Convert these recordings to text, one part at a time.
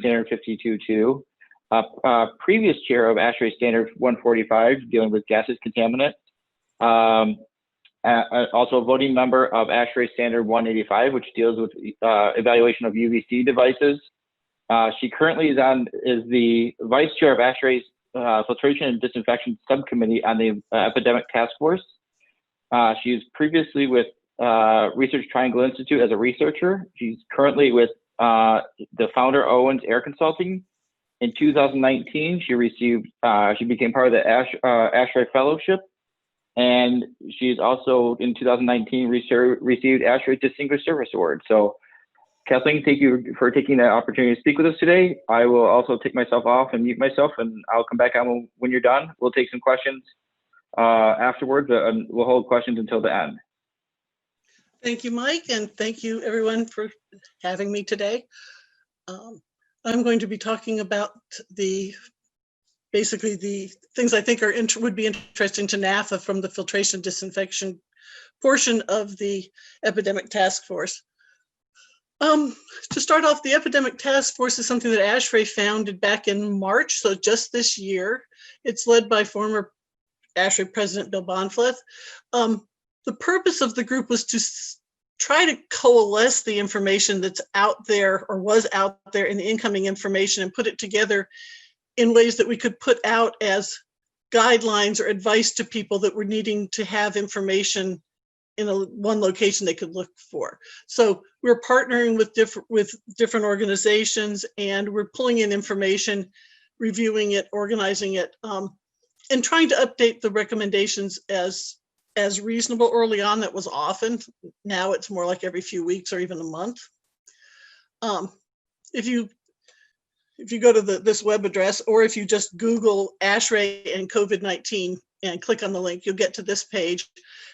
Standard 52.2, previous chair of ASHRAE Standard 145, dealing with gaseous contaminants, also a voting member of ASHRAE Standard 185, which deals with evaluation of UVC devices. She currently is the vice chair of ASHRAE's Filtration and Disinfection Subcommittee on the Epidemic Task Force. She was previously with Research Triangle Institute as a researcher. She's currently with the founder Owens Air Consulting. In 2019, she became part of the ASHRAE Fellowship, and she's also in 2019 received ASHRAE Distinguished Service Award. So, Kathleen, thank you for taking the opportunity to speak with us today. I will also take myself off and mute myself, and I'll come back on when you're done. We'll take some questions afterwards, and we'll hold questions until the end. Thank you, Mike, and thank you everyone for having me today. I'm going to be talking about basically the things I think would be interesting to NAFA from the filtration disinfection portion of the Epidemic Task Force. To start off, the Epidemic Task Force is something that ASHRAE founded back in March, so just this year. It's led by former ASHRAE President Bill Bonfleth. The purpose of the group was to try to coalesce the information that's out there or was out there in the incoming information and put it together in ways that we could put out as guidelines or advice to people that were needing to have information in one location they could look for. So we're partnering with different organizations, and we're pulling in information, reviewing it, organizing it, and trying to update the recommendations as reasonable. Early on, that was often. Now it's more like every few weeks or even a month. If you go to this web address, or if you just Google ASHRAE and COVID-19 and click on the link, you'll get to this page.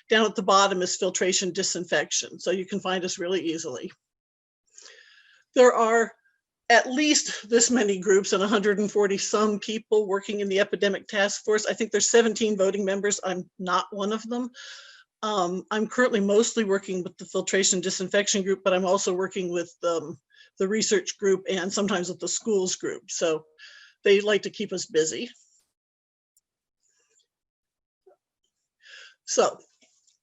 Down at the bottom is filtration disinfection, so you can find us really easily. There are at least this many groups and 140 some people working in the Epidemic Task Force. I think there's 17 voting members. I'm not one of them. I'm currently mostly working with the filtration disinfection group, but I'm also working with the research group and sometimes with the schools group. So they like to keep us busy. So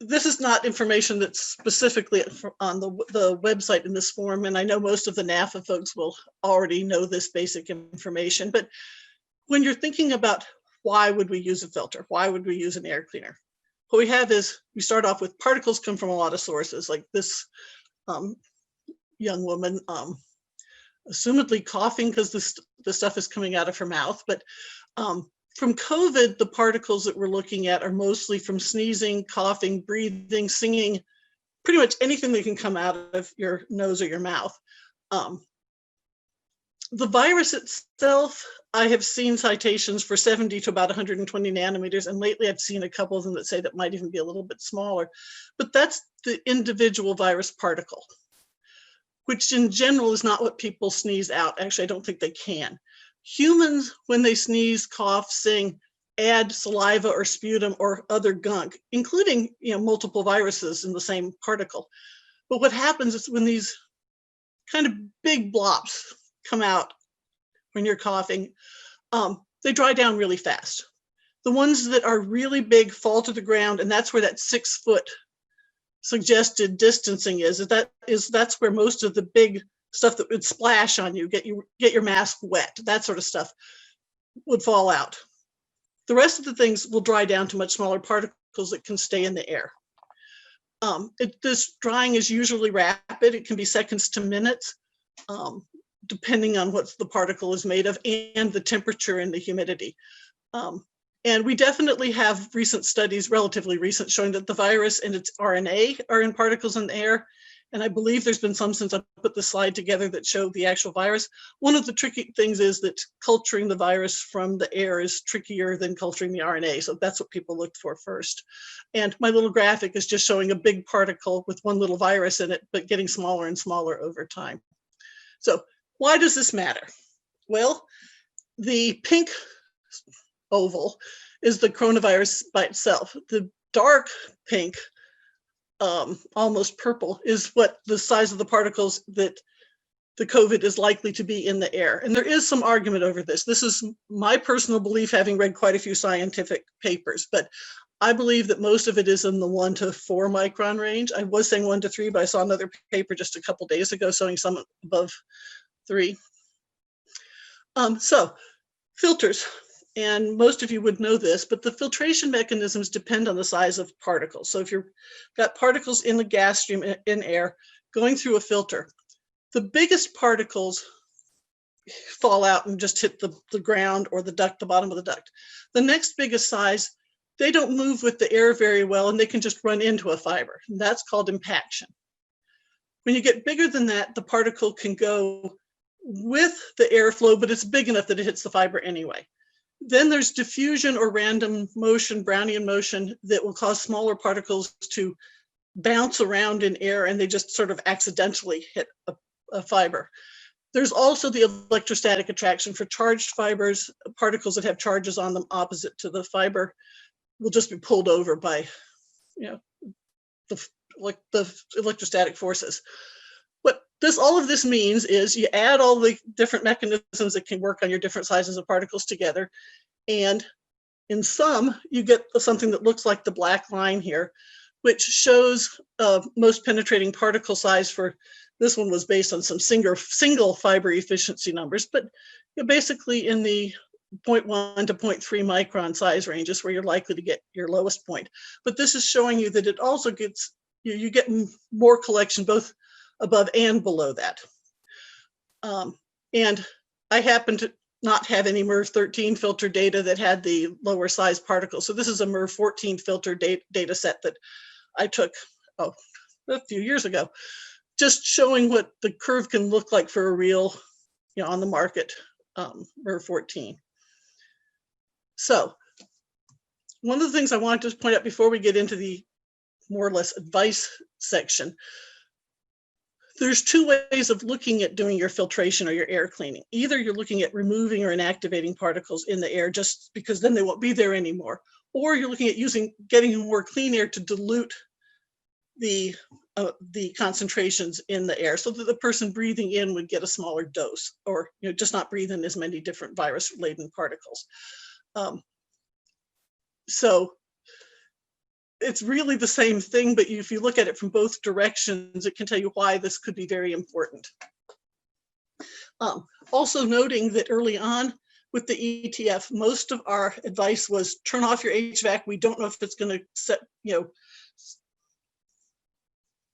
this is not information that's specifically on the website in this form, and I know most of the NAFA folks will already know this basic information, but when you're thinking about why would we use a filter, why would we use an air cleaner, what we have is we start off with particles come from a lot of sources, like this young woman assumedly coughing because the stuff is coming out of her mouth, but from COVID, the particles that we're looking at are mostly from sneezing, coughing, breathing, singing, pretty much anything that can come out of your nose or your mouth. The virus itself, I have seen citations for 70 to about 120 nanometers, and lately I've seen a couple of them that say that might even be a little bit smaller, but that's the individual virus particle, which in general is not what people sneeze out. Actually, I don't think they can. Humans, when they sneeze, cough, sing, add saliva or sputum or other gunk, including multiple viruses in the same particle. But what happens is when these kind of big blobs come out when you're coughing, they dry down really fast. The ones that are really big fall to the ground, and that's where that 6 foot suggested distancing is. That's where most of the big stuff that would splash on you, get your mask wet, that sort of stuff would fall out. The rest of the things will dry down to much smaller particles that can stay in the air. This drying is usually rapid. It can be seconds to minutes, depending on what the particle is made of and the temperature and the humidity. And we definitely have recent studies, relatively recent, showing that the virus and its RNA are in particles in the air. And I believe there's been some since I put the slide together that showed the actual virus. One of the tricky things is that culturing the virus from the air is trickier than culturing the RNA. So that's what people looked for first. And my little graphic is just showing a big particle with one little virus in it, but getting smaller and smaller over time. So why does this matter? Well, the pink oval is the coronavirus by itself. The dark pink, almost purple, is what the size of the particles that the COVID is likely to be in the air. And there is some argument over this. This is my personal belief, having read quite a few scientific papers, but I believe that most of it is in the 1 to 4 micron range. I was saying 1 to 3, but I saw another paper just a couple days ago showing some above 3. So filters, and most of you would know this, but the filtration mechanisms depend on the size of particles. So if you've got particles in the gas stream in air going through a filter, the biggest particles fall out and just hit the ground or the duct, the bottom of the duct. The next biggest size, they don't move with the air very well, and they can just run into a fiber. And that's called impaction. When you get bigger than that, the particle can go with the airflow, but it's big enough that it hits the fiber anyway. Then there's diffusion or random motion, Brownian motion, that will cause smaller particles to bounce around in air, and they just sort of accidentally hit a fiber. There's also the electrostatic attraction for charged fibers. Particles that have charges on them opposite to the fiber will just be pulled over by, the electrostatic forces. What all of this means is you add all the different mechanisms that can work on your different sizes of particles together, and in sum, you get something that looks like the black line here, which shows most penetrating particle size for. This one was based on some single fiber efficiency numbers, but basically in the 0.1 to 0.3 micron size ranges where you're likely to get your lowest point. But this is showing you that it also gets, you get more collection both above and below that. And I happen to not have any MERV 13 filter data that had the lower size particles. So this is a MERV 14 filter data set that I took a few years ago, just showing what the curve can look like for a real, on the market MERV 14. So one of the things I wanted to point out before we get into the more or less advice section, there's 2 ways of looking at doing your filtration or your air cleaning. Either you're looking at removing or inactivating particles in the air just because then they won't be there anymore, or you're looking at getting more clean air to dilute the concentrations in the air so that the person breathing in would get a smaller dose, or just not breathe in as many different virus-laden particles. So it's really the same thing, but if you look at it from both directions, it can tell you why this could be very important. Also noting that early on with the ETF, most of our advice was turn off your HVAC. We don't know if it's going to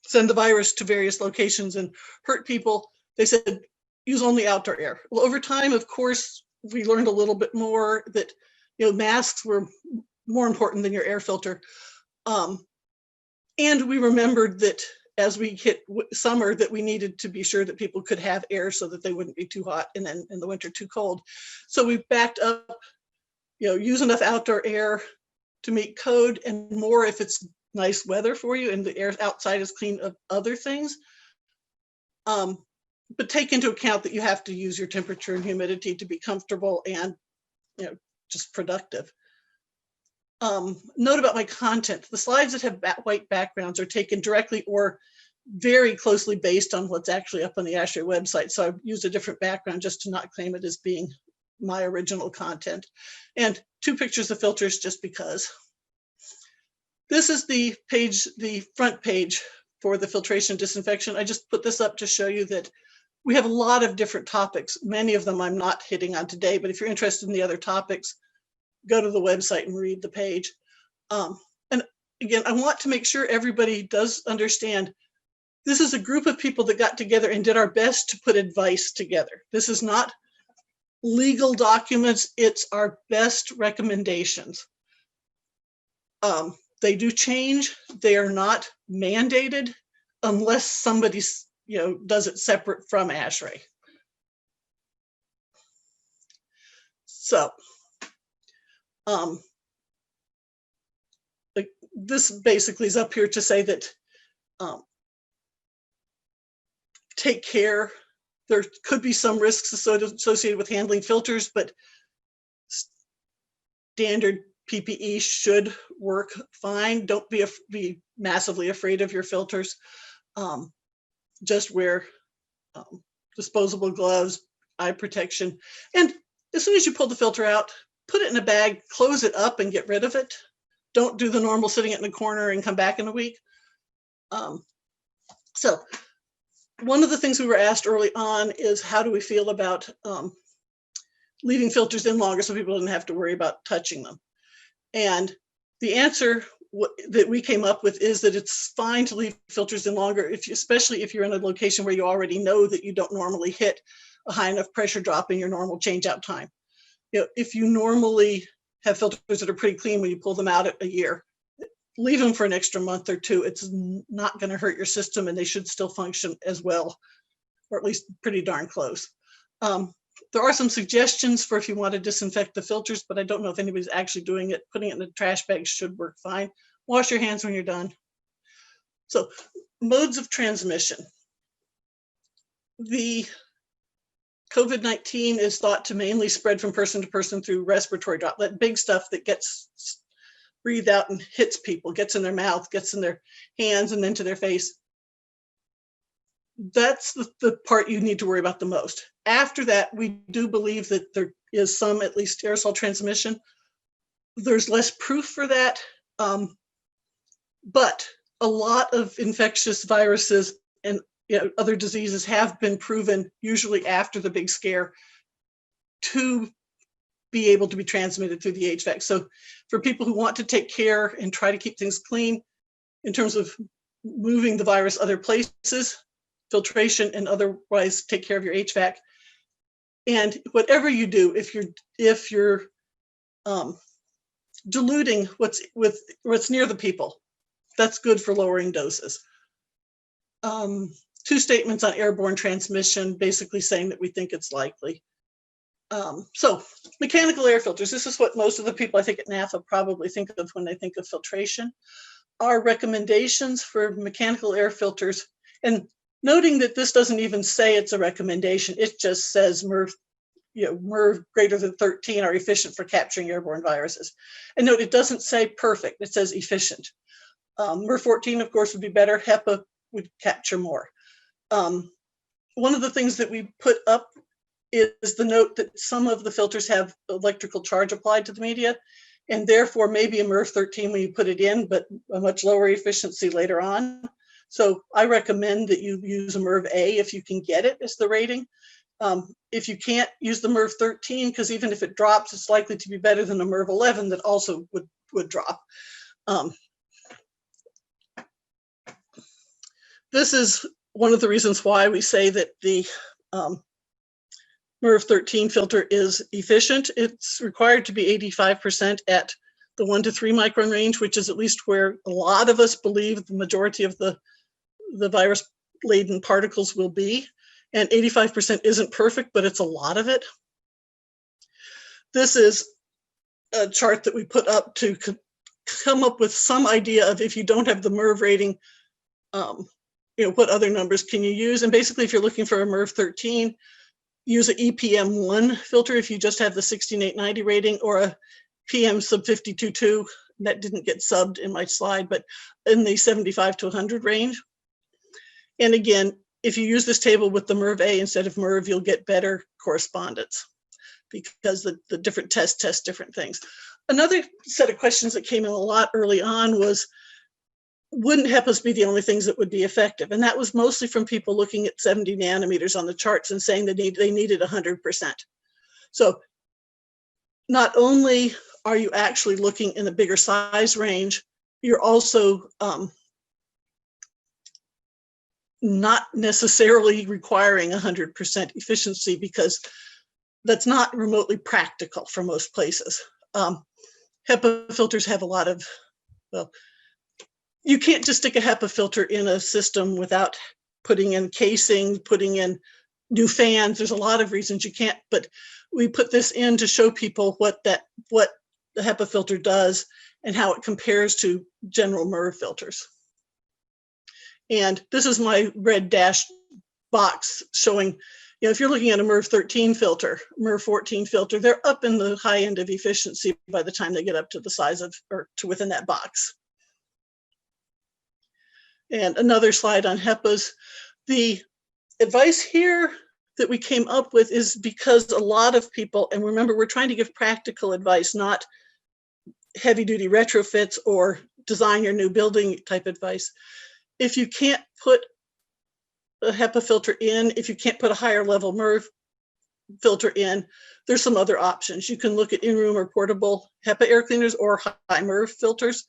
send the virus to various locations and hurt people. They said, use only outdoor air. Well, over time, of course, we learned a little bit more that, masks were more important than your air filter. And we remembered that as we hit summer, that we needed to be sure that people could have air so that they wouldn't be too hot and then in the winter too cold. So we backed up, use enough outdoor air to meet code, and more if it's nice weather for you and the air outside is clean of other things. But take into account that you have to use your temperature and humidity to be comfortable and just productive. Note about my content. The slides that have white backgrounds are taken directly or very closely based on what's actually up on the ASHRAE website. So I've used a different background just to not claim it as being my original content. And 2 pictures of filters just because. This is the front page for the filtration and disinfection. I just put this up to show you that we have a lot of different topics. Many of them I'm not hitting on today, but if you're interested in the other topics, go to the website and read the page. And again, I want to make sure everybody does understand this is a group of people that got together and did our best to put advice together. This is not legal documents, it's our best recommendations. They do change. They are not mandated unless somebody, does it separate from ASHRAE. So, this basically is up here to say that take care. There could be some risks associated with handling filters, but standard PPE should work fine. Don't be massively afraid of your filters. Just wear disposable gloves, eye protection. And as soon as you pull the filter out, put it in a bag, close it up and get rid of it. Don't do the normal sitting it in a corner and come back in a week. So one of the things we were asked early on is how do we feel about leaving filters in longer so people didn't have to worry about touching them. And the answer that we came up with is that it's fine to leave filters in longer, especially if you're in a location where you already know that you don't normally hit a high enough pressure drop in your normal change out time. If you normally have filters that are pretty clean when you pull them out at a year, leave them for an extra month or two. It's not going to hurt your system, and they should still function as well, or at least pretty darn close. There are some suggestions for if you want to disinfect the filters, but I don't know if anybody's actually doing it. Putting it in the trash bag should work fine. Wash your hands when you're done. So, modes of transmission. The COVID-19 is thought to mainly spread from person to person through respiratory droplet, big stuff that gets breathed out and hits people, gets in their mouth, gets in their hands, and then to their face. That's the part you need to worry about the most. After that, we do believe that there is some, at least, aerosol transmission. There's less proof for that, but a lot of infectious viruses and other diseases have been proven, usually after the big scare, to be able to be transmitted through the HVAC. So for people who want to take care and try to keep things clean in terms of moving the virus other places, filtration and otherwise take care of your HVAC. And whatever you do, if you're diluting what's near the people, that's good for lowering doses. 2 statements on airborne transmission, basically saying that we think it's likely. So mechanical air filters, this is what most of the people I think at NAFA probably think of when they think of filtration. Our recommendations for mechanical air filters, and noting that this doesn't even say it's a recommendation, it just says MERV, MERV greater than 13 are efficient for capturing airborne viruses. And note, it doesn't say perfect, it says efficient. MERV 14, of course, would be better. HEPA would capture more. One of the things that we put up is the note that some of the filters have electrical charge applied to the media, and therefore maybe a MERV 13 when you put it in, but a much lower efficiency later on. So I recommend that you use a MERV A if you can get it as the rating. If you can't, use the MERV 13, because even if it drops, it's likely to be better than a MERV 11 that also would drop. This is one of the reasons why we say that the MERV 13 filter is efficient. It's required to be 85% at the 1 to 3 micron range, which is at least where a lot of us believe the majority of the virus-laden particles will be. And 85% isn't perfect, but it's a lot of it. This is a chart that we put up to come up with some idea of, if you don't have the MERV rating, what other numbers can you use? And basically, if you're looking for a MERV 13, use an EPM1 filter if you just have the 16890 rating, or a PM sub 52.2. That didn't get subbed in my slide, but in the 75 to 100 range. And again, if you use this table with the MERV A instead of MERV, you'll get better correspondence, because the different tests test different things. Another set of questions that came in a lot early on was, wouldn't HEPAs be the only things that would be effective? And that was mostly from people looking at 70 nanometers on the charts and saying that they needed 100%. So not only are you actually looking in a bigger size range, you're also not necessarily requiring 100% efficiency, because that's not remotely practical for most places. HEPA filters have a lot of, well, you can't just stick a HEPA filter in a system without putting in casing, putting in new fans. There's a lot of reasons you can't, but we put this in to show people what the HEPA filter does and how it compares to general MERV filters. And this is my red dashed box showing, if you're looking at a MERV 13 filter, MERV 14 filter, they're up in the high end of efficiency by the time they get up to the size of, or to within that box. And another slide on HEPAs. The advice here that we came up with is because a lot of people, and remember, we're trying to give practical advice, not heavy duty retrofits or design your new building type advice. If you can't put a HEPA filter in, if you can't put a higher level MERV filter in, there's some other options. You can look at in-room or portable HEPA air cleaners or high MERV filters,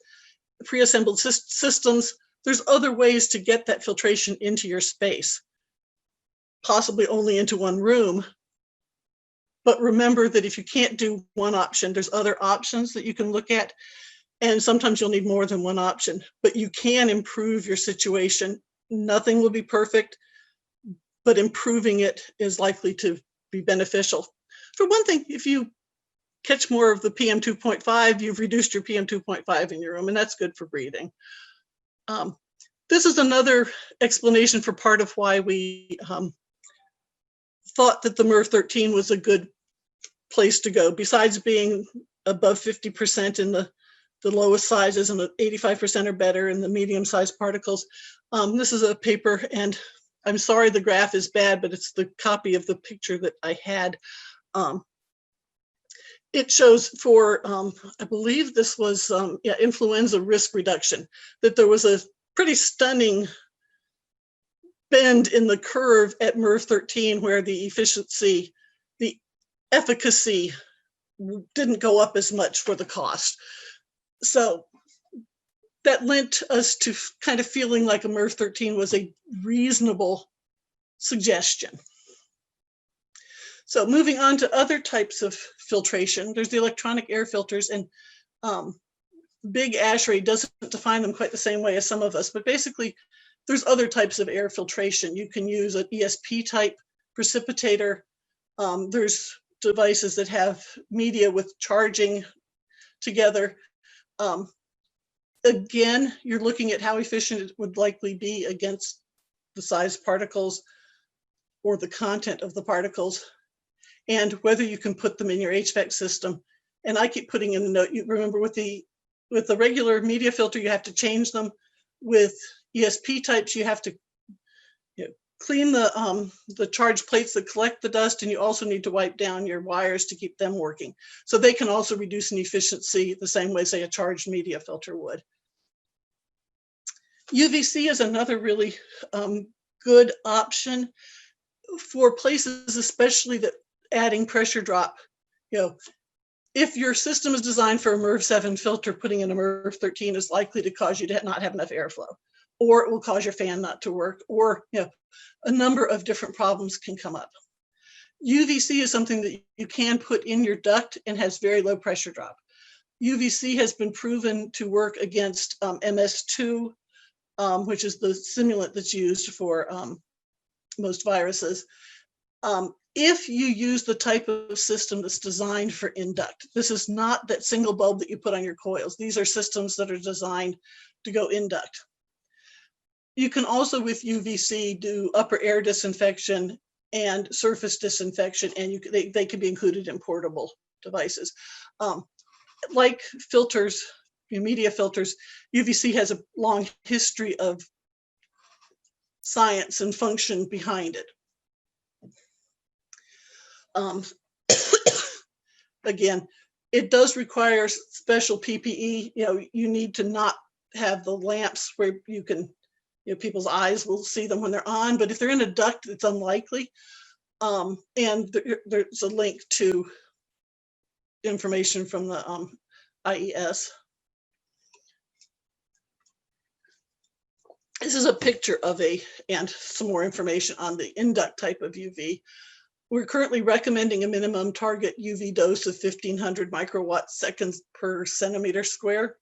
pre-assembled systems. There's other ways to get that filtration into your space, possibly only into one room. But remember that if you can't do one option, there's other options that you can look at. And sometimes you'll need more than one option, but you can improve your situation. Nothing will be perfect, but improving it is likely to be beneficial. For one thing, if you catch more of the PM 2.5, you've reduced your PM 2.5 in your room, and that's good for breathing. This is another explanation for part of why we thought that the MERV 13 was a good place to go. Besides being above 50% in the lowest sizes and 85% or better in the medium-sized particles. This is a paper, and I'm sorry the graph is bad, but it's the copy of the picture that I had. It shows for, I believe this was influenza risk reduction, that there was a pretty stunning bend in the curve at MERV 13 where the efficiency, the efficacy didn't go up as much for the cost. So that lent us to kind of feeling like a MERV 13 was a reasonable suggestion. So moving on to other types of filtration, there's the electronic air filters, and big ASHRAE doesn't define them quite the same way as some of us, but basically there's other types of air filtration. You can use an ESP type precipitator. There's devices that have media with charging together. Again, you're looking at how efficient it would likely be against the size particles or the content of the particles, and whether you can put them in your HVAC system. And I keep putting in a note, you remember with the regular media filter, you have to change them. With ESP types, you have to clean the charge plates that collect the dust, and you also need to wipe down your wires to keep them working. So they can also reduce in efficiency the same way, say, a charged media filter would. UVC is another really good option for places, especially that adding pressure drop. If your system is designed for a MERV 7 filter, putting in a MERV 13 is likely to cause you to not have enough airflow, or it will cause your fan not to work, or a number of different problems can come up. UVC is something that you can put in your duct and has very low pressure drop. UVC has been proven to work against MS2, which is the simulant that's used for most viruses. If you use the type of system that's designed for induct, this is not that single bulb that you put on your coils. These are systems that are designed to go induct. You can also, with UVC, do upper air disinfection and surface disinfection, and they can be included in portable devices. Like filters, media filters, UVC has a long history of science and function behind it. Again, it does require special PPE. You need to not have the lamps where you can, people's eyes will see them when they're on, but if they're in a duct, it's unlikely. And there's a link to information from the IES. This is a picture of and some more information on the induct type of UV. We're currently recommending a minimum target UV dose of 1500 microwatt seconds per centimeter square.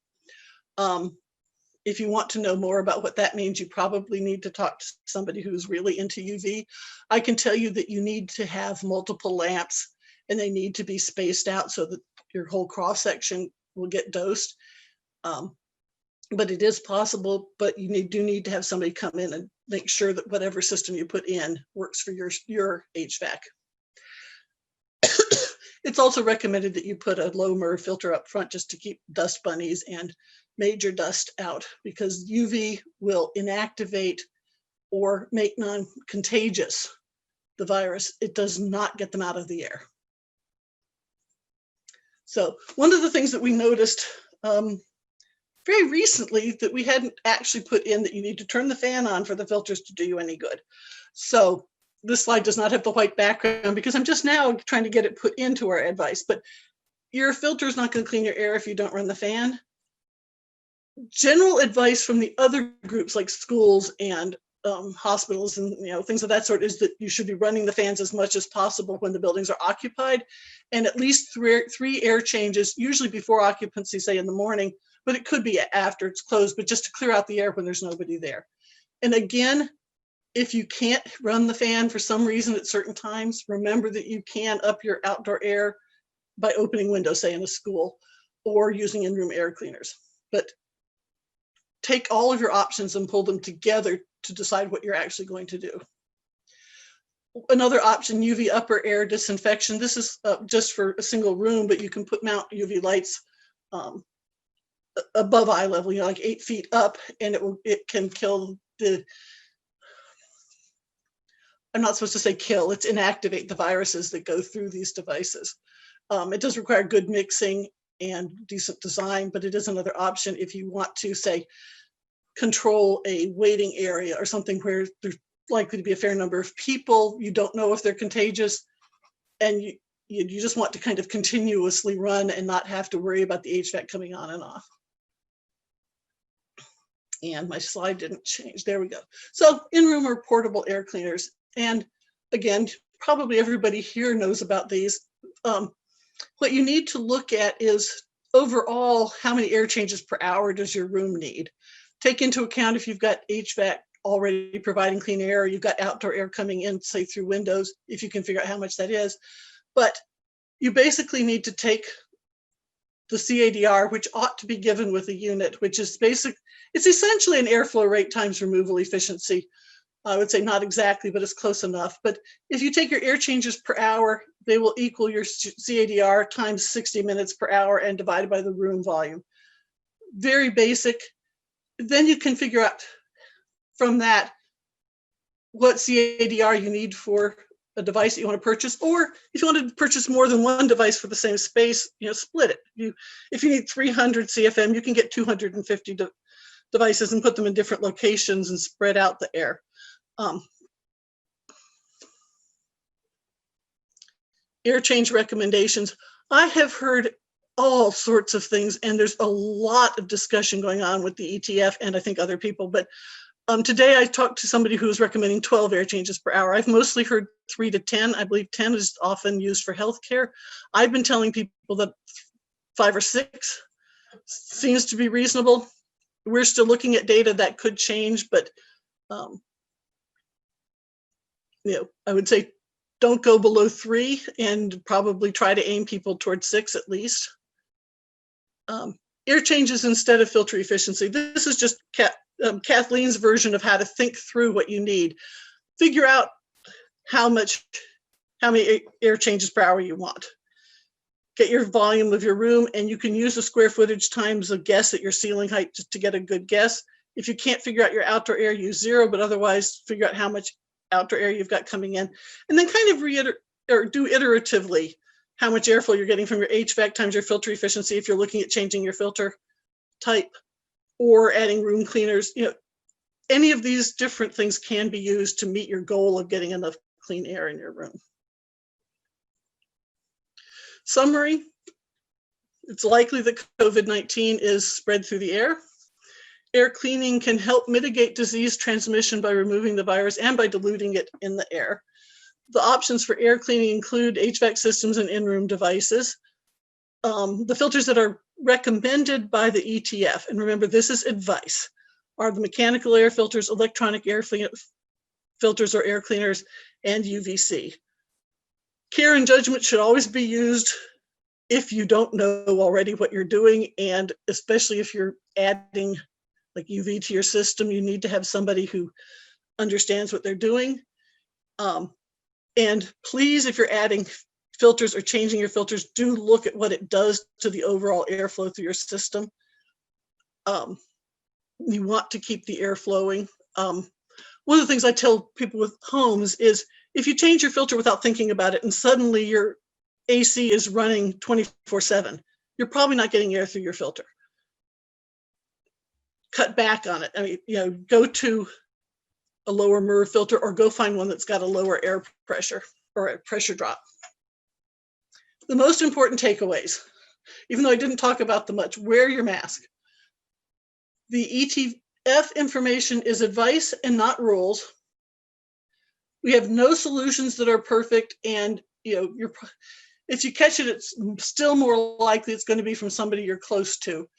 If you want to know more about what that means, you probably need to talk to somebody who's really into UV. I can tell you that you need to have multiple lamps, and they need to be spaced out so that your whole cross section will get dosed. But it is possible, but you do need to have somebody come in and make sure that whatever system you put in works for your HVAC. It's also recommended that you put a low MERV filter up front just to keep dust bunnies and major dust out, because UV will inactivate or make non-contagious the virus. It does not get them out of the air. So one of the things that we noticed very recently that we hadn't actually put in that you need to turn the fan on for the filters to do you any good. So this slide does not have the white background because I'm just now trying to get it put into our advice, but your filter is not going to clean your air if you don't run the fan. General advice from the other groups like schools and hospitals and things of that sort is that you should be running the fans as much as possible when the buildings are occupied, and at least three air changes, usually before occupancy, say in the morning, but it could be after it's closed, but just to clear out the air when there's nobody there. And again, if you can't run the fan for some reason at certain times, remember that you can up your outdoor air by opening windows, say in a school, or using in-room air cleaners. But take all of your options and pull them together to decide what you're actually going to do. Another option, UV upper air disinfection. This is just for a single room, but you can mount UV lights above eye level, like 8 feet up, and it can kill I'm not supposed to say kill, it's inactivate the viruses that go through these devices. It does require good mixing and decent design, but it is another option if you want to, say, control a waiting area or something where there's likely to be a fair number of people. You don't know if they're contagious, and you just want to kind of continuously run and not have to worry about the HVAC coming on and off. And my slide didn't change. There we go. So in-room or portable air cleaners. And again, probably everybody here knows about these. What you need to look at is overall, how many air changes per hour does your room need? Take into account if you've got HVAC already providing clean air, or you've got outdoor air coming in, say through windows, if you can figure out how much that is. But you basically need to take the CADR, which ought to be given with a unit, which is it's essentially an airflow rate times removal efficiency. I would say not exactly, but it's close enough. But if you take your air changes per hour, they will equal your CADR times 60 minutes per hour and divided by the room volume. Very basic. Then you can figure out from that what CADR you need for a device that you want to purchase, or if you want to purchase more than one device for the same space, split it. If you need 300 CFM, you can get 250 devices and put them in different locations and spread out the air. Air change recommendations. I have heard all sorts of things, and there's a lot of discussion going on with the ETF and I think other people, but today I talked to somebody who was recommending 12 air changes per hour. I've mostly heard 3 to 10. I believe 10 is often used for healthcare. I've been telling people that 5 or 6 seems to be reasonable. We're still looking at data that could change, but I would say don't go below 3 and probably try to aim people towards 6 at least. Air changes instead of filter efficiency. This is just Kathleen's version of how to think through what you need. Figure out how many air changes per hour you want. Get your volume of your room, and you can use the square footage times a guess at your ceiling height just to get a good guess. If you can't figure out your outdoor air, use 0, but otherwise figure out how much outdoor air you've got coming in, and then kind of do iteratively how much airflow you're getting from your HVAC times your filter efficiency if you're looking at changing your filter type or adding room cleaners. Any of these different things can be used to meet your goal of getting enough clean air in your room. Summary, it's likely that COVID-19 is spread through the air. Air cleaning can help mitigate disease transmission by removing the virus and by diluting it in the air. The options for air cleaning include HVAC systems and in-room devices. The filters that are recommended by the ETF, and remember this is advice, are the mechanical air filters, electronic air filters or air cleaners, and UVC. Care and judgment should always be used if you don't know already what you're doing, and especially if you're adding like UV to your system, you need to have somebody who understands what they're doing. And please, if you're adding filters or changing your filters, do look at what it does to the overall airflow through your system. You want to keep the air flowing. One of the things I tell people with homes is if you change your filter without thinking about it and suddenly your AC is running 24/7, you're probably not getting air through your filter. Cut back on it. I mean, you know, go to a lower MERV filter or go find one that's got a lower air pressure or a pressure drop. The most important takeaways, even though I didn't talk about them much, wear your mask. The ETF information is advice and not rules. We have no solutions that are perfect, and you know, if you catch it, it's still more likely it's going to be from somebody you're close to.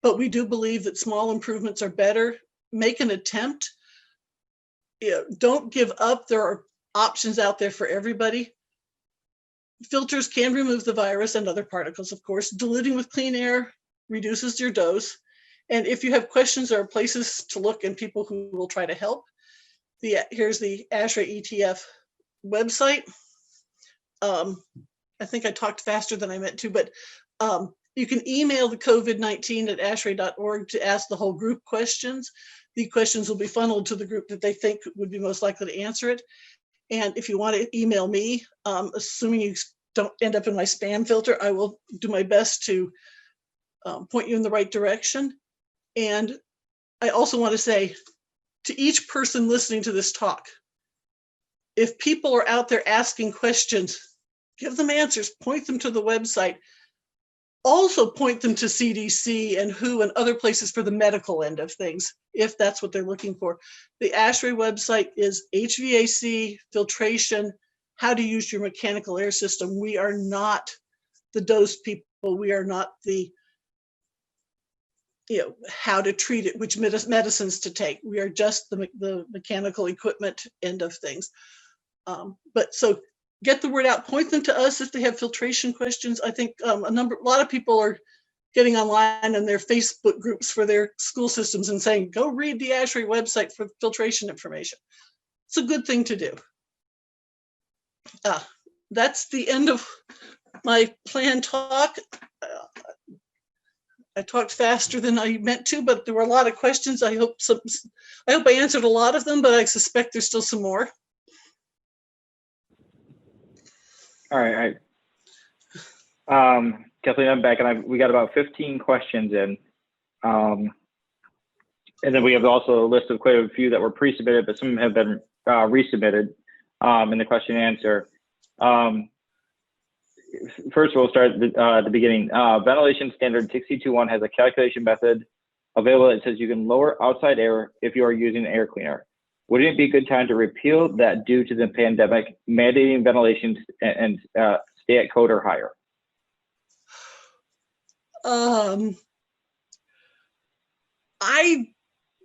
But we do believe that small improvements are better. Make an attempt. You know, don't give up. There are options out there for everybody. Filters can remove the virus and other particles, of course. Diluting with clean air reduces your dose. And if you have questions, there are places to look and people who will try to help. Here's the ASHRAE ETF website. I think I talked faster than I meant to, but you can email the COVID-19 at ashrae.org to ask the whole group questions. The questions will be funneled to the group that they think would be most likely to answer it. And if you want to email me, assuming you don't end up in my spam filter, I will do my best to point you in the right direction. And I also want to say to each person listening to this talk, if people are out there asking questions, give them answers, point them to the website. Also point them to CDC and WHO and other places for the medical end of things, if that's what they're looking for. The ASHRAE website is HVAC, filtration, how to use your mechanical air system. We are not the dose people. We are not the, you know, how to treat it, which medicines to take. We are just the mechanical equipment end of things. But so get the word out, point them to us if they have filtration questions. I think a lot of people are getting online in their Facebook groups for their school systems and saying, go read the ASHRAE website for filtration information. It's a good thing to do. That's the end of my planned talk. I talked faster than I meant to, but there were a lot of questions. I hope I answered a lot of them, but I suspect there's still some more. All right. Kathleen, I'm back, and we got about 15 questions in. And then we have also a list of quite a few that were pre-submitted, but some have been resubmitted in the question and answer. First, we'll start at the beginning. Ventilation Standard 621 has a calculation method available that says you can lower outside air if you are using an air cleaner. Wouldn't it be a good time to repeal that due to the pandemic, mandating ventilation and stay at code or higher?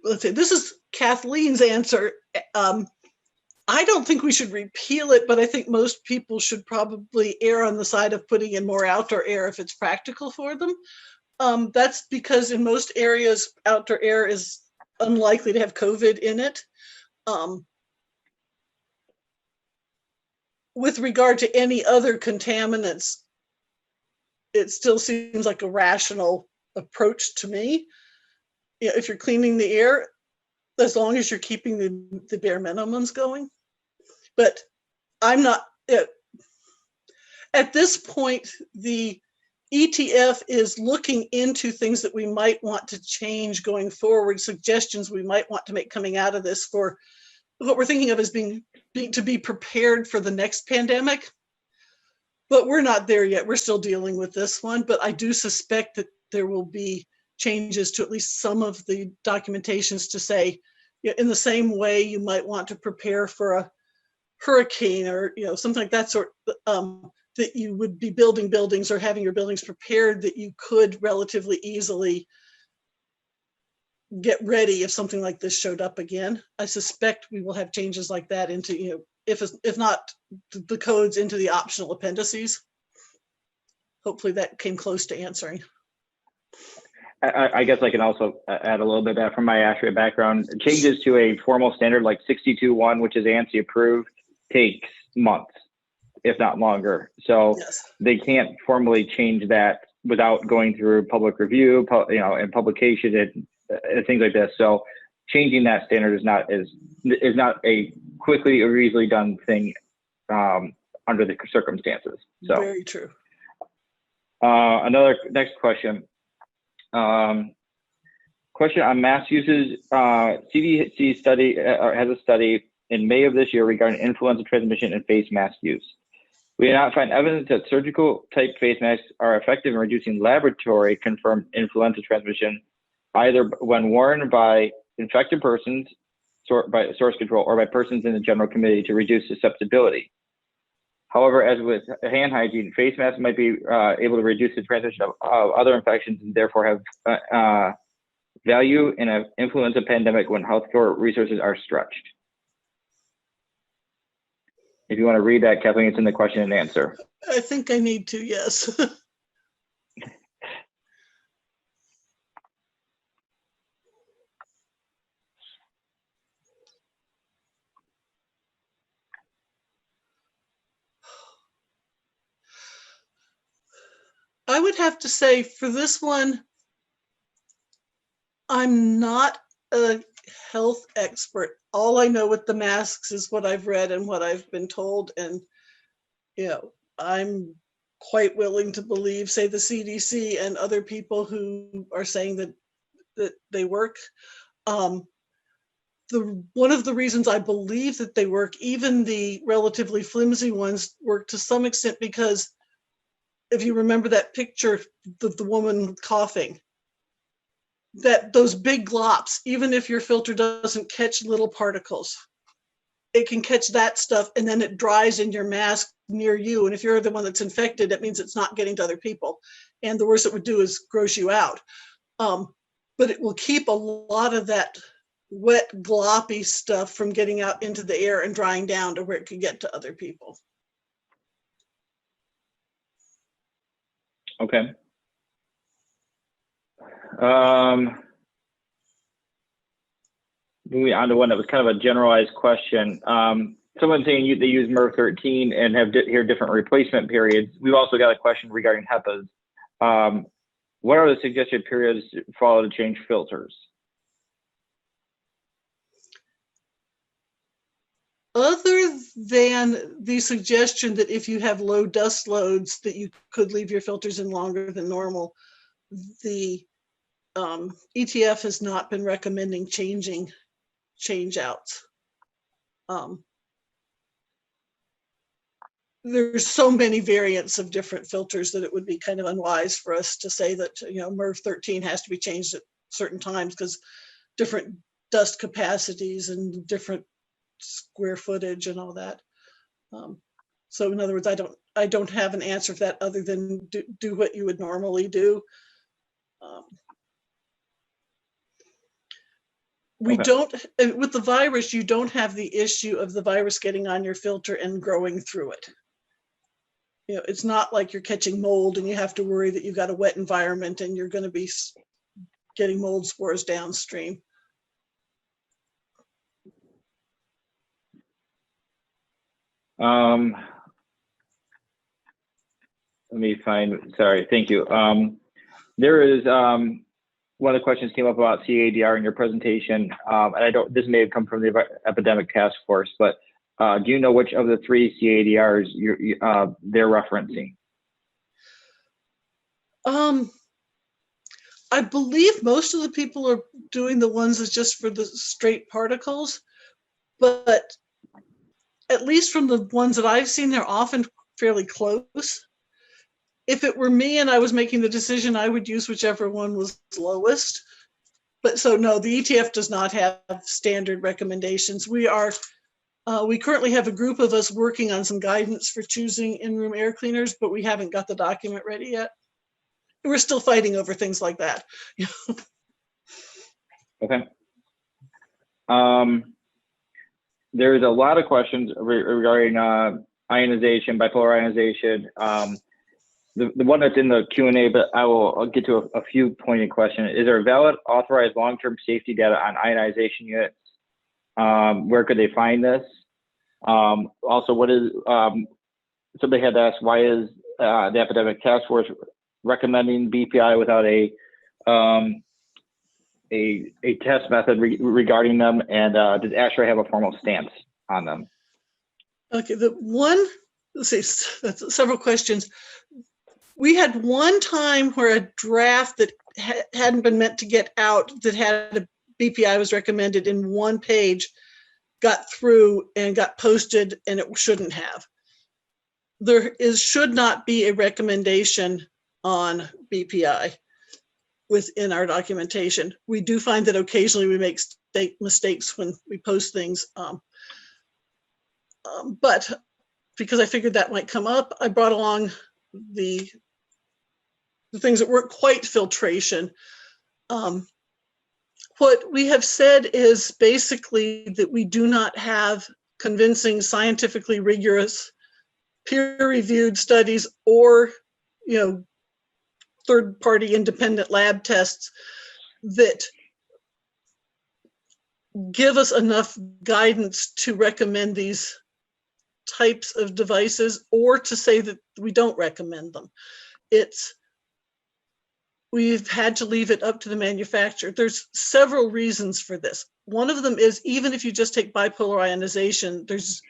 Let's say this is Kathleen's answer. I don't think we should repeal it, but I think most people should probably err on the side of putting in more outdoor air if it's practical for them. That's because in most areas, outdoor air is unlikely to have COVID in it. With regard to any other contaminants, it still seems like a rational approach to me. You know, if you're cleaning the air, as long as you're keeping the bare minimums going. But I'm not, at this point, the ETF is looking into things that we might want to change going forward, suggestions we might want to make coming out of this for what we're thinking of as being to be prepared for the next pandemic. But we're not there yet. We're still dealing with this one. But I do suspect that there will be changes to at least some of the documentations to say, you know, in the same way you might want to prepare for a hurricane or, you know, something like that sort, that you would be building buildings or having your buildings prepared that you could relatively easily get ready if something like this showed up again. I suspect we will have changes like that into, you know, if not the codes, into the optional appendices. Hopefully that came close to answering. I guess I can also add a little bit of that from my ASHRAE background. Changes to a formal standard like 62.1, which is ANSI approved, takes months, if not longer. So yes, they can't formally change that without going through public review, you know, and publication and things like this. So changing that standard is not a quickly or easily done thing under the circumstances. So very true. another next question. Question on mask uses. CDC study has a study in May of this year regarding influenza transmission and face mask use. We did not find evidence that surgical type face masks are effective in reducing laboratory confirmed influenza transmission, either when worn by infected persons, by source control, or by persons in the general community to reduce susceptibility. However, as with hand hygiene, face masks might be able to reduce the transmission of other infections and therefore have value in an influenza pandemic when healthcare resources are stretched. If you want to read that, Kathleen, it's in the question and answer. I think I need to, yes. I would have to say for this one, I'm not a health expert. All I know with the masks is what I've read and what I've been told. And, you know, I'm quite willing to believe, say, the CDC and other people who are saying that they work. One of the reasons I believe that they work, even the relatively flimsy ones, work to some extent because if you remember that picture, the woman coughing, that those big glops, even if your filter doesn't catch little particles, it can catch that stuff and then it dries in your mask near you. And if you're the one that's infected, that means it's not getting to other people. And the worst it would do is gross you out. But it will keep a lot of that wet, gloppy stuff from getting out into the air and drying down to where it could get to other people. Okay. Moving on to one that was kind of a generalized question. Someone saying they use MERV 13 and have here different replacement periods. We've also got a question regarding HEPAs. What are the suggested periods to follow to change filters? Other than the suggestion that if you have low dust loads that you could leave your filters in longer than normal, the ETF has not been recommending changing change outs. There's so many variants of different filters that it would be kind of unwise for us to say that, you know, MERV 13 has to be changed at certain times because different dust capacities and different square footage and all that. So in other words, I don't have an answer for that other than do what you would normally do. We don't, with the virus, you don't have the issue of the virus getting on your filter and growing through it. You know, it's not like you're catching mold and you have to worry that you've got a wet environment and you're going to be getting mold spores downstream. Let me find, sorry, thank you. There is, one of the questions came up about CADR in your presentation, and this may have come from the Epidemic Task Force, but do you know which of the 3 CADRs they're referencing? I believe most of the people are doing the ones that's just for the straight particles, but at least from the ones that I've seen, they're often fairly close. If it were me and I was making the decision, I would use whichever one was lowest. But so no, the ETF does not have standard recommendations. We currently have a group of us working on some guidance for choosing in-room air cleaners, but we haven't got the document ready yet. We're still fighting over things like that. Okay. There's a lot of questions regarding ionization, bipolar ionization. The one that's in the Q&A, but I'll get to a few pointed questions. Is there valid authorized long-term safety data on ionization units? Where could they find this? Also, what is, somebody had asked, why is the Epidemic Task Force recommending BPI without a test method regarding them? And does ASHRAE have a formal stance on them? Okay, let's see, that's several questions. We had one time where a draft that hadn't been meant to get out, that had a BPI was recommended in one page, got through and got posted, and it shouldn't have. Should not be a recommendation on BPI within our documentation. We do find that occasionally we make mistakes when we post things, but because I figured that might come up, I brought along the things that weren't quite filtration. What we have said is basically that we do not have convincing, scientifically rigorous, peer-reviewed studies or, third-party independent lab tests that give us enough guidance to recommend these types of devices, or to say that we don't recommend them. We've had to leave it up to the manufacturer. There's several reasons for this. One of them is, even if you just take bipolar ionization, there's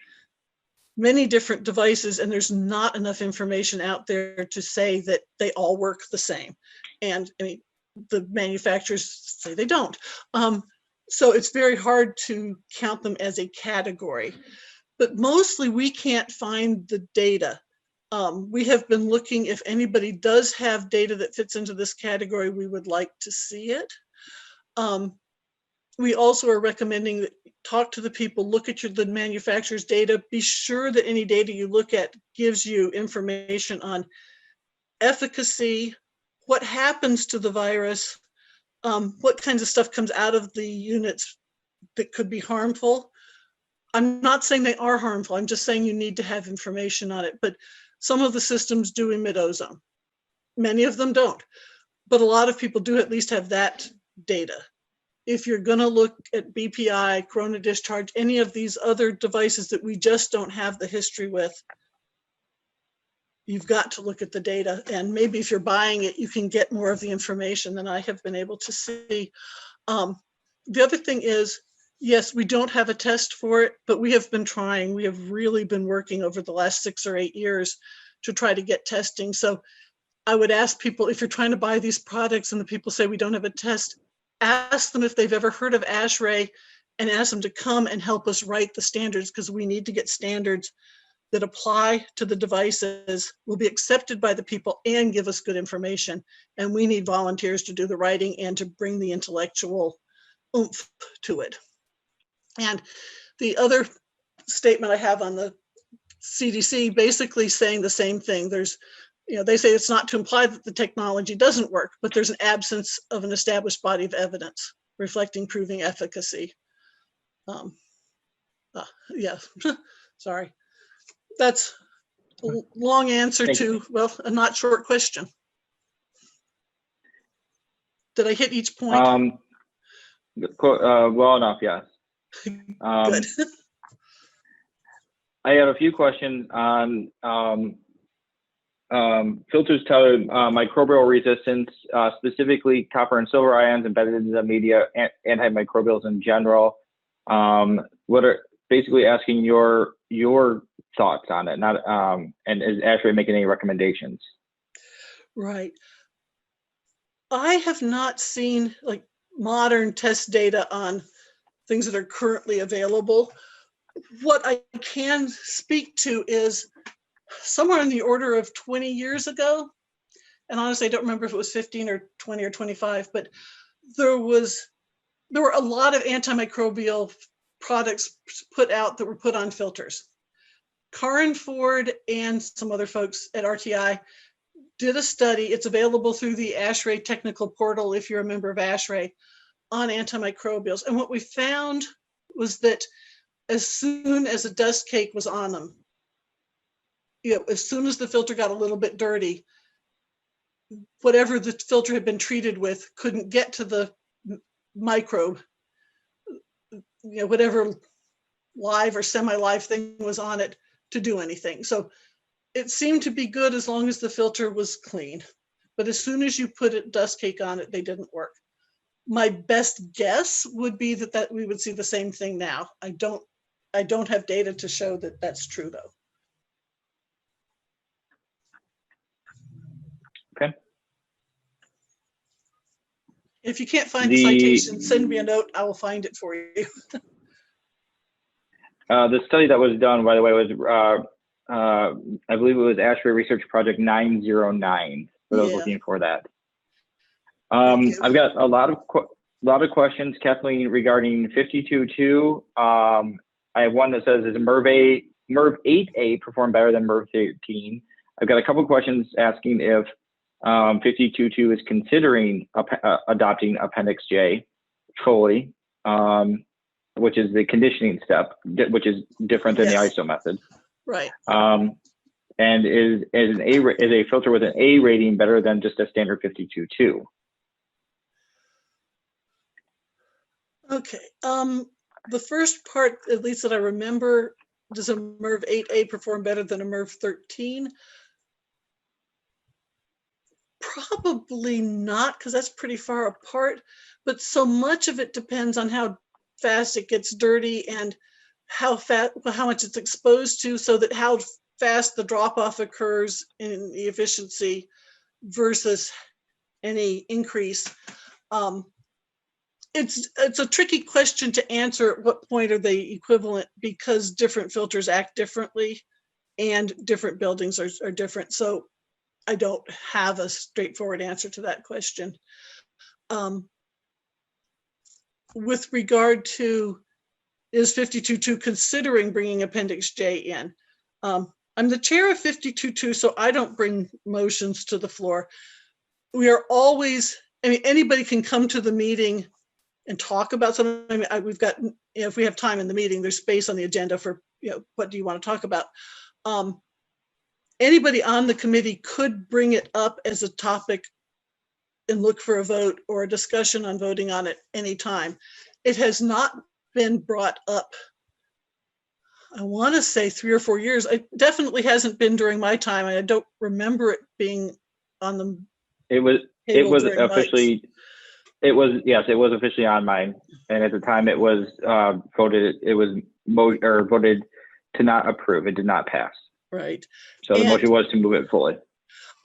many different devices and there's not enough information out there to say that they all work the same. And I mean, the manufacturers say they don't. So it's very hard to count them as a category. But mostly we can't find the data. We have been looking, if anybody does have data that fits into this category, we would like to see it. We also are recommending that talk to the people, look at the manufacturer's data, be sure that any data you look at gives you information on efficacy, what happens to the virus, what kinds of stuff comes out of the units that could be harmful. I'm not saying they are harmful, I'm just saying you need to have information on it. But some of the systems do emit ozone. Many of them don't, but a lot of people do at least have that data. If you're going to look at BPI, corona discharge, any of these other devices that we just don't have the history with, you've got to look at the data. And maybe if you're buying it, you can get more of the information than I have been able to see. The other thing is, yes, we don't have a test for it, but we have been trying. We have really been working over the last 6 or 8 years to try to get testing. So I would ask people, if you're trying to buy these products and the people say we don't have a test, ask them if they've ever heard of ASHRAE and ask them to come and help us write the standards, because we need to get standards that apply to the devices, will be accepted by the people, and give us good information. And we need volunteers to do the writing and to bring the intellectual oomph to it. And the other statement I have on the CDC basically saying the same thing. They say it's not to imply that the technology doesn't work, but there's an absence of an established body of evidence reflecting proving efficacy. Yeah, sorry. That's a long answer to, well, a not short question. Did I hit each point? Well enough, yes. Good. I have a few questions on filters to microbial resistance, specifically copper and silver ions embedded in the media, and antimicrobials in general. What are basically asking your thoughts on it, not and is ASHRAE making any recommendations? Right. I have not seen like modern test data on things that are currently available. What I can speak to is somewhere in the order of 20 years ago, and honestly, I don't remember if it was 15 or 20 or 25, but there were a lot of antimicrobial products put out that were put on filters. Karin Ford and some other folks at RTI did a study. It's available through the ASHRAE technical portal if you're a member of ASHRAE, on antimicrobials. And what we found was that as soon as a dust cake was on them, as soon as the filter got a little bit dirty, whatever the filter had been treated with couldn't get to the microbe, whatever live or semi-live thing was on it to do anything. So it seemed to be good as long as the filter was clean. But as soon as you put a dust cake on it, they didn't work. My best guess would be that we would see the same thing now. I I don't have data to show that that's true though. Okay. If you can't find the citation, send me a note. I will find it for you. The study that was done, by the way, was I believe it was ASHRAE Research Project 909. For those looking for that. I've got a lot of questions, Kathleen, regarding 52.2. I have one that says, is MERV 8A perform better than MERV 13? I've got a couple of questions asking if 52.2 is considering adopting Appendix J fully, which is the conditioning step, which is different than the ISO method. Right. And is a filter with an A rating better than just a standard 52.2? Okay. The first part, at least that I remember, does a MERV 8A perform better than a MERV 13? Probably not, because that's pretty far apart. But so much of it depends on how fast it gets dirty and how much it's exposed to, so that how fast the drop off occurs in the efficiency versus any increase. It's a tricky question to answer. At what point are they equivalent, because different filters act differently and different buildings are different. So I don't have a straightforward answer to that question. With regard to, is 52.2 considering bringing Appendix J in? I'm the chair of 52.2, so I don't bring motions to the floor. We are always, I mean, anybody can come to the meeting and talk about something. I mean, we've got, if we have time in the meeting, there's space on the agenda for, what do you want to talk about? Anybody on the committee could bring it up as a topic and look for a vote or a discussion on voting on it anytime. It has not been brought up, I want to say 3 or 4 years. It definitely hasn't been during my time. I don't remember it being on the table. It was officially on mine, and at the time it was voted. It was voted to not approve. It did not pass. Right. So the motion was to move it fully.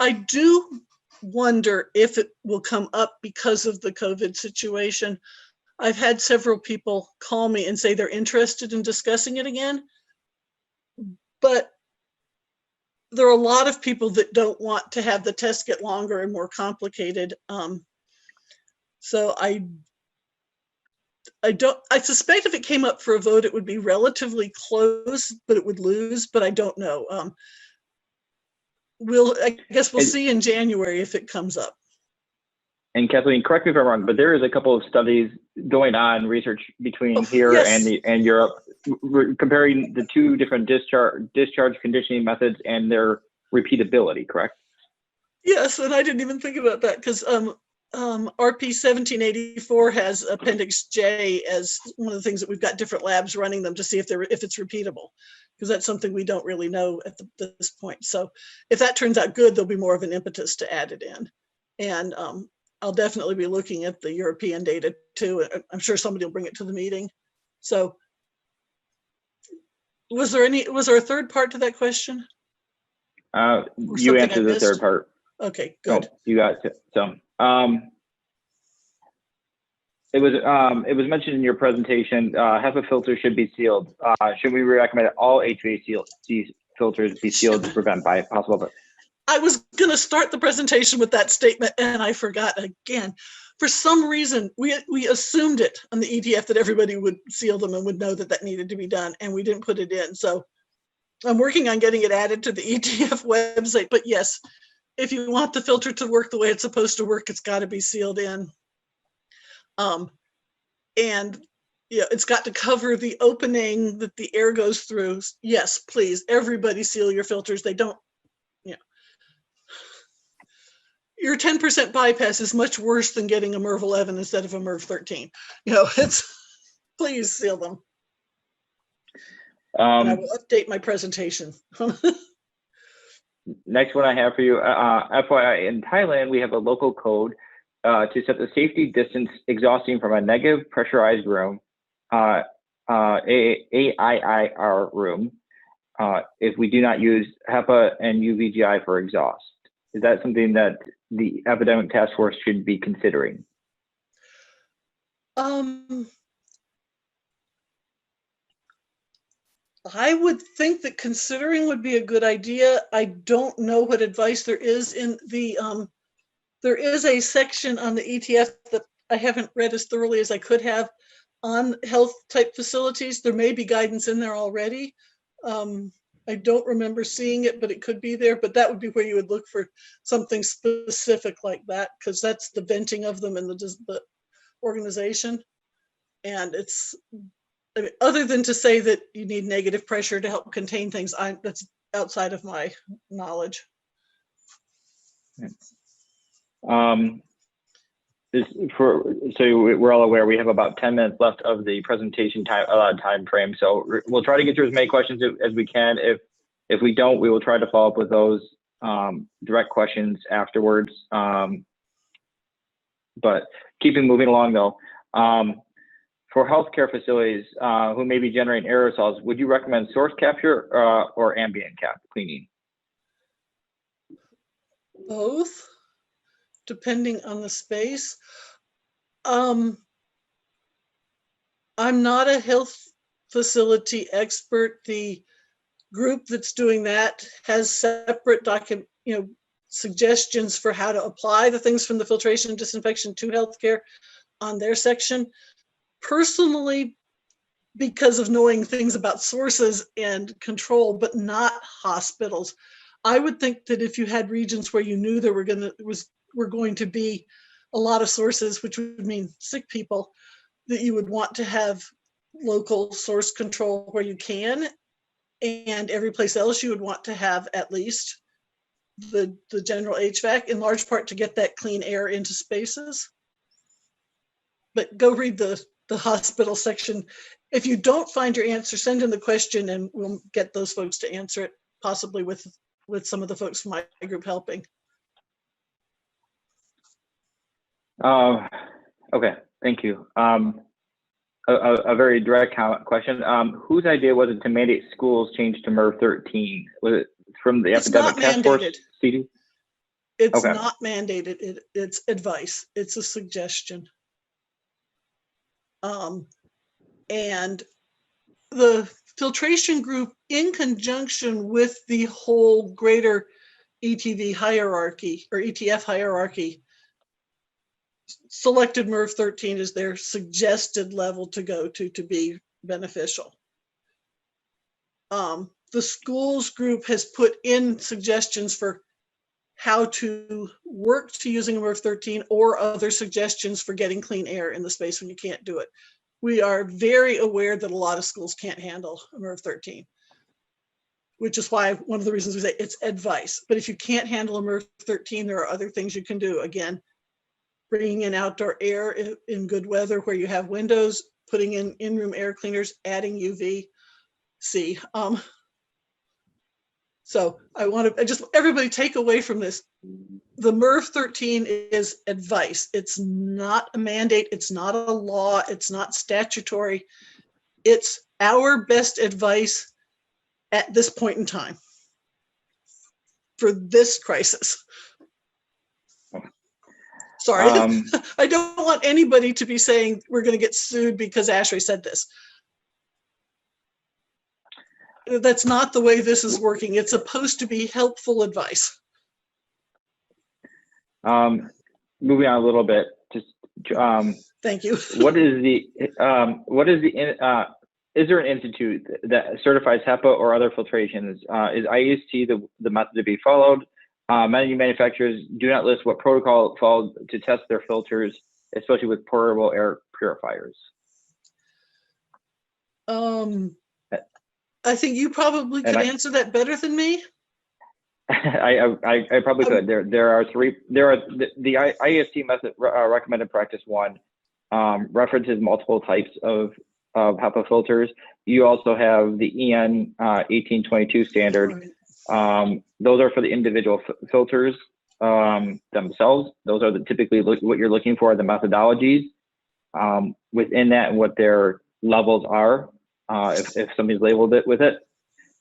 I do wonder if it will come up because of the COVID situation. I've had several people call me and say they're interested in discussing it again, but there are a lot of people that don't want to have the test get longer and more complicated. So I suspect if it came up for a vote, it would be relatively close, but it would lose, but I don't know. I guess we'll see in January if it comes up. And Kathleen, correct me if I'm wrong, but there is a couple of studies going on, research between here and Europe, comparing the two different discharge conditioning methods and their repeatability, correct? Yes, and I didn't even think about that, because RP 1784 has Appendix J as one of the things that we've got different labs running them to see if it's repeatable, because that's something we don't really know at this point. So if that turns out good, there'll be more of an impetus to add it in. And I'll definitely be looking at the European data too. I'm sure somebody will bring it to the meeting. So was there a third part to that question? You answered the third part. Okay, good. Oh, you got it. So it was mentioned in your presentation, HEPA filters should be sealed. Should we recommend that all HVAC filters be sealed to prevent possible? I was going to start the presentation with that statement and I forgot again. For some reason, we assumed it on the ETF that everybody would seal them and would know that that needed to be done, and we didn't put it in. So I'm working on getting it added to the ETF website. But yes, if you want the filter to work the way it's supposed to work, it's got to be sealed in. And it's got to cover the opening that the air goes through. Yes, please, everybody seal your filters. They don't, your 10% bypass is much worse than getting a MERV 11 instead of a MERV 13. Please seal them. And I will update my presentation. Next one I have for you, FYI, in Thailand, we have a local code to set the safety distance exhausting from a negative pressurized room AIIR room if we do not use HEPA and UVGI for exhaust? Is that something that the Epidemic Task Force should be considering? I would think that considering would be a good idea. I don't know what advice there is in the, there is a section on the ETF that I haven't read as thoroughly as I could have on health type facilities. There may be guidance in there already. I don't remember seeing it, but it could be there. But that would be where you would look for something specific like that, because that's the venting of them in the organization. And it's, I mean, other than to say that you need negative pressure to help contain things, that's outside of my knowledge. So we're all aware we have about 10 minutes left of the presentation time frame. So we'll try to get through as many questions as we can. If we don't, we will try to follow up with those direct questions afterwards. But keeping moving along though, for healthcare facilities who may be generating aerosols, would you recommend source capture or ambient cleaning? Both, depending on the space. I'm not a health facility expert. The group that's doing that has separate suggestions for how to apply the things from the filtration and disinfection to healthcare on their section. Personally, because of knowing things about sources and control, but not hospitals, I would think that if you had regions where you knew there were going to be a lot of sources, which would mean sick people, that you would want to have local source control where you can, and every place else you would want to have at least the general HVAC, in large part to get that clean air into spaces. But go read the hospital section. If you don't find your answer, send in the question and we'll get those folks to answer it, possibly with some of the folks from my group helping. Okay, thank you. A very direct question. Whose idea was it to mandate schools change to MERV 13? Was it from the Epidemic Task Force? CD? It's okay. Not mandated. It's advice. It's a suggestion. And the filtration group, in conjunction with the whole greater ETV hierarchy or ETF hierarchy, selected MERV 13 as their suggested level to go to be beneficial. The schools group has put in suggestions for how to work to using MERV 13 or other suggestions for getting clean air in the space when you can't do it. We are very aware that a lot of schools can't handle MERV 13, which is why one of the reasons we say it's advice. But if you can't handle a MERV 13, there are other things you can do. Again, bringing in outdoor air in good weather where you have windows, putting in in-room air cleaners, adding UVC. So I want to just everybody take away from this. The MERV 13 is advice. It's not a mandate. It's not a law. It's not statutory. It's our best advice at this point in time for this crisis. Sorry, I don't want anybody to be saying we're going to get sued because ASHRAE said this. That's not the way this is working. It's supposed to be helpful advice. Moving on a little bit, just thank you. Is there an institute that certifies HEPA or other filtrations? Is IEST the method to be followed? Many manufacturers do not list what protocol followed to test their filters, especially with portable air purifiers. I think you probably could answer that better than me. I probably could. There are the IEST method recommended practice 1 references multiple types of HEPA filters. You also have the EN 1822 standard. Those are for the individual filters themselves. Those are typically what you're looking for, the methodologies within that and what their levels are. if somebody's labeled it with it.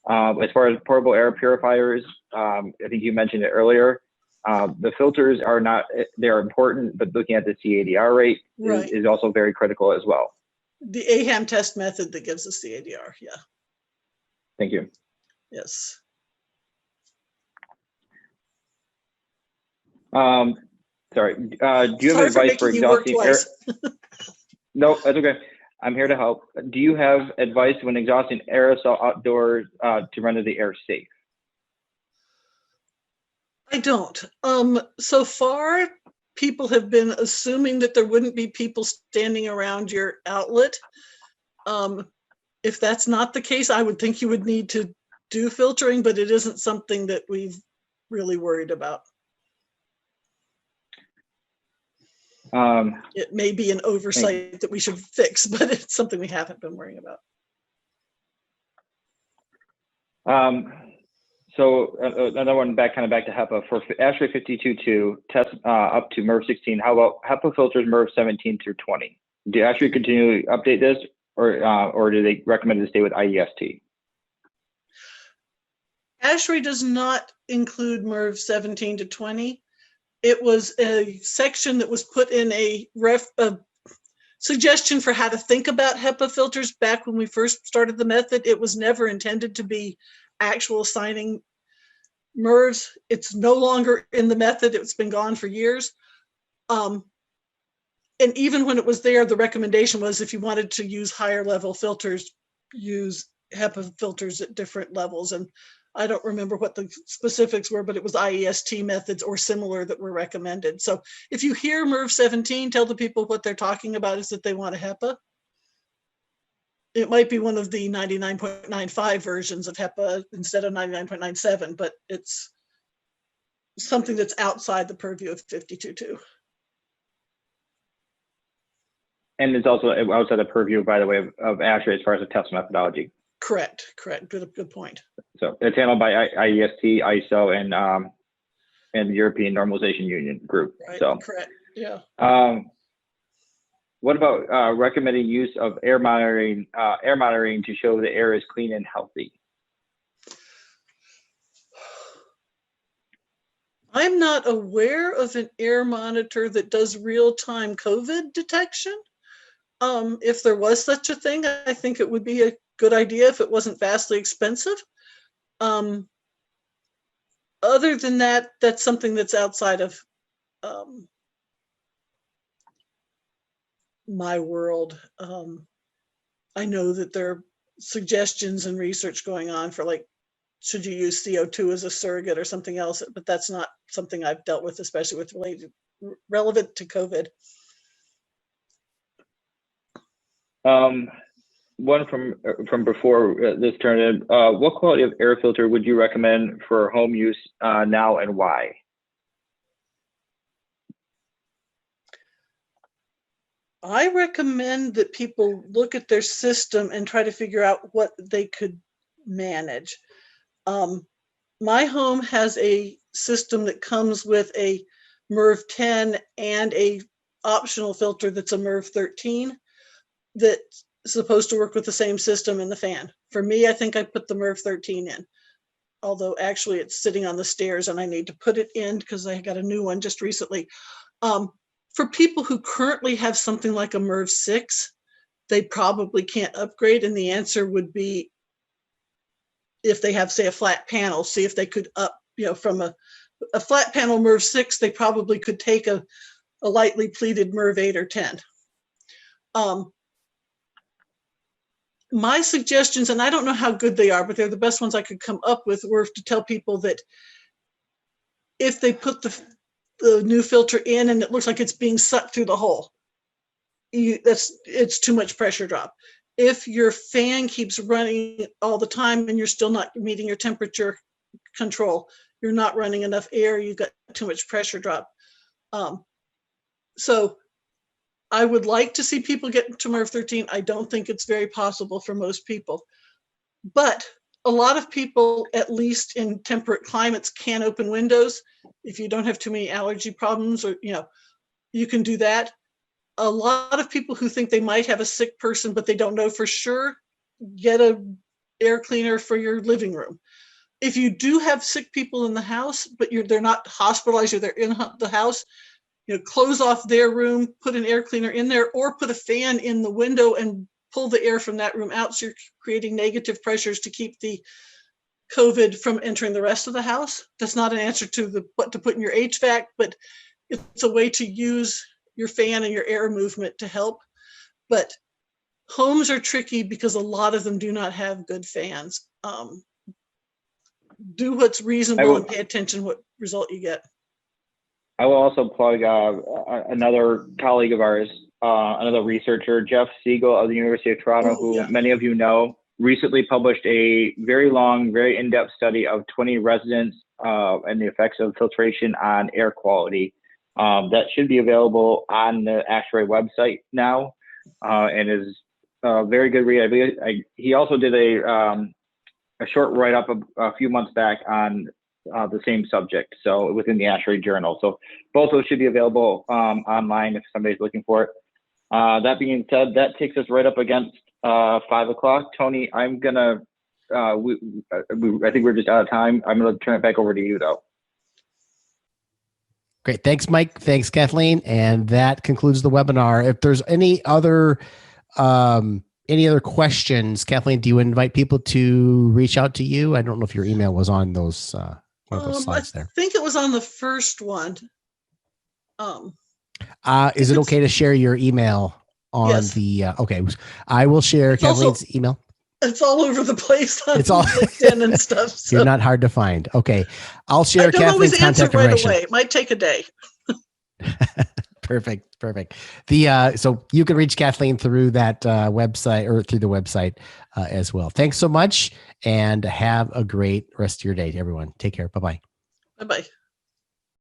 As far as portable air purifiers, I think you mentioned it earlier. The filters are not, they're important, but looking at the CADR rate is also very critical as well. The AHAM test method that gives us the ADR, yeah. Thank you. Yes. Sorry, do you have advice for exhausting air? No, that's okay. I'm here to help. Do you have advice when exhausting aerosol outdoors to render the air safe? I don't. So far, people have been assuming that there wouldn't be people standing around your outlet. If that's not the case, I would think you would need to do filtering, but it isn't something that we've really worried about. It may be an oversight that we should fix, but it's something we haven't been worrying about. So another one back to HEPA for ASHRAE 52.2 test up to MERV 16. How about HEPA filters MERV 17 through 20? Do ASHRAE continue to update this, or do they recommend to stay with IEST? ASHRAE does not include MERV 17 to 20. It was a section that was put in a suggestion for how to think about HEPA filters back when we first started the method. It was never intended to be actual assigning MERVs. It's no longer in the method. It's been gone for years. And even when it was there, the recommendation was if you wanted to use higher level filters, use HEPA filters at different levels. And I don't remember what the specifics were, but it was IEST methods or similar that were recommended. So if you hear MERV 17, tell the people what they're talking about is that they want a HEPA. It might be one of the 99.95 versions of HEPA instead of 99.97, but it's something that's outside the purview of 52.2. And it's also outside the purview, by the way, of ASHRAE as far as the test methodology. Correct. Good point. So it's handled by IEST, ISO, and the European Normalization Union group. Right. So correct. Yeah. What about recommending use of air monitoring to show the air is clean and healthy? I'm not aware of an air monitor that does real-time COVID detection. If there was such a thing, I think it would be a good idea if it wasn't vastly expensive. Other than that, that's something that's outside of my world. I know that there are suggestions and research going on for, like, should you use CO2 as a surrogate or something else, but that's not something I've dealt with, especially with relevant to COVID. One from before this turned in, what quality of air filter would you recommend for home use now, and why? I recommend that people look at their system and try to figure out what they could manage. My home has a system that comes with a MERV 10 and a optional filter that's a MERV 13 that's supposed to work with the same system in the fan. For me, I think I put the MERV 13 in, although actually it's sitting on the stairs and I need to put it in because I got a new one just recently. For people who currently have something like a MERV 6, they probably can't upgrade, and the answer would be, if they have, say, a flat panel, see if they could up, from a flat panel MERV 6, they probably could take a lightly pleated MERV 8 or 10. My suggestions, and I don't know how good they are, but they're the best ones I could come up with, were to tell people that if they put the new filter in and it looks like it's being sucked through the hole, it's too much pressure drop. If your fan keeps running all the time and you're still not meeting your temperature control, you're not running enough air, you've got too much pressure drop. So I would like to see people get to MERV 13. I don't think it's very possible for most people, but a lot of people, at least in temperate climates, can open windows. If you don't have too many allergy problems, or you can do that. A lot of people who think they might have a sick person, but they don't know for sure, get a air cleaner for your living room. If you do have sick people in the house, but they're not hospitalized or they're in the house, close off their room, put an air cleaner in there, or put a fan in the window and pull the air from that room out. So you're creating negative pressures to keep the COVID from entering the rest of the house. That's not an answer to what to put in your HVAC, but it's a way to use your fan and your air movement to help. But homes are tricky because a lot of them do not have good fans. Do what's reasonable and pay attention what result you get. I will also plug another colleague of ours, another researcher, Jeff Siegel of the University of Toronto, who many of you know, recently published a very long, very in-depth study of 20 residents and the effects of filtration on air quality. That should be available on the ASHRAE website now, and is a very good read. He also did a short write-up a few months back on the same subject, so within the ASHRAE journal. So both of those should be available online if somebody's looking for it. That being said, that takes us right up against 5 o'clock. Tony, I'm gonna, I think we're just out of time. I'm gonna turn it back over to you though. Great. Thanks, Mike. Thanks, Kathleen. And that concludes the webinar. If there's any other questions, Kathleen, do you invite people to reach out to you? I don't know if your email was on those, one of those slides there. I think it was on the first one. Is it okay to share your email on the, okay. I will share Kathleen's email. It's all over the place on it's all LinkedIn and stuff. So. You're not hard to find. Okay. I'll share Kathleen Kathleen's contact information. Right away. It might take a day. Perfect. So you can reach Kathleen through that website or through the website as well. Thanks so much and have a great rest of your day, everyone. Take care. Bye-bye. Bye-bye.